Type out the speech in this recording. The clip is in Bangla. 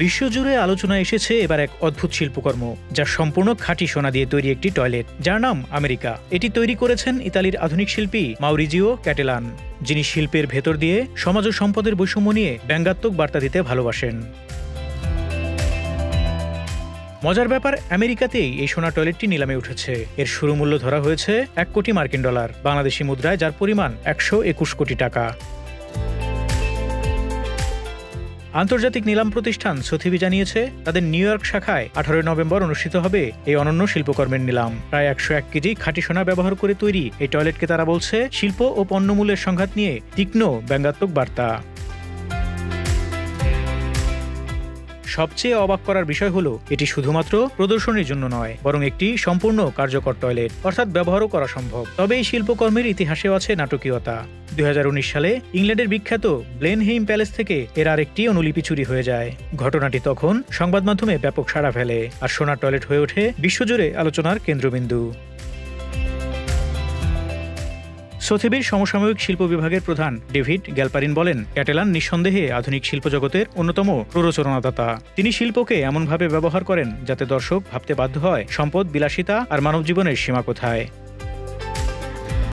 বিশ্বজুড়ে আলোচনা এসেছে এবার এক অদ্ভুত শিল্পকর্ম, যা সম্পূর্ণ খাঁটি সোনা দিয়ে তৈরি একটি টয়লেট, যার নাম আমেরিকা। এটি তৈরি করেছেন ইতালির আধুনিক শিল্পী মাউরিজিও ক্যাটেলান, যিনি শিল্পের ভেতর দিয়ে সমাজ ও সম্পদের বৈষম্য নিয়ে ব্যঙ্গাত্মক বার্তা দিতে ভালোবাসেন। মজার ব্যাপার, আমেরিকাতেই এই সোনার টয়লেটটি নিলামে উঠেছে। এর শুরু মূল্য ধরা হয়েছে $1 কোটি, বাংলাদেশি মুদ্রায় যার পরিমাণ 121 কোটি টাকা। আন্তর্জাতিক নিলাম প্রতিষ্ঠান সোথিবি জানিয়েছে, তাদের নিউ ইয়র্ক শাখায় 18 নভেম্বর অনুষ্ঠিত হবে এই অনন্য শিল্পকর্মের নিলাম। প্রায় 101 কেজি খাঁটি সোনা ব্যবহার করে তৈরি এই টয়লেটকে তারা বলছে শিল্প ও পণ্যমূল্যের সংঘাত নিয়ে তীক্ষ্ণ ব্যঙ্গাত্মক বার্তা। সবচেয়ে অবাক করার বিষয় হলো, এটি শুধুমাত্র প্রদর্শনীর জন্য নয়, বরং একটি সম্পূর্ণ কার্যকর টয়লেট, অর্থাৎ ব্যবহারও করা সম্ভব। তবে এই শিল্পকর্মের ইতিহাসেও আছে নাটকীয়তা। 2019 সালে ইংল্যান্ডের বিখ্যাত ব্লেনহেইম প্যালেস থেকে এর আরেকটি অনুলিপি চুরি হয়ে যায়। ঘটনাটি তখন সংবাদ মাধ্যমে ব্যাপক সাড়া ফেলে, আর সোনার টয়লেট হয়ে ওঠে বিশ্বজুড়ে আলোচনার কেন্দ্রবিন্দু। সোথিবির সমসাময়িক শিল্প বিভাগের প্রধান ডেভিড গ্যালপারিন বলেন, ক্যাটেলান নিঃসন্দেহে আধুনিক শিল্প জগতের অন্যতম প্ররোচনাদাতা। তিনি শিল্পকে এমনভাবে ব্যবহার করেন যাতে দর্শক ভাবতে বাধ্য হয় সম্পদ, বিলাসিতা আর মানব জীবনের সীমা কোথায়।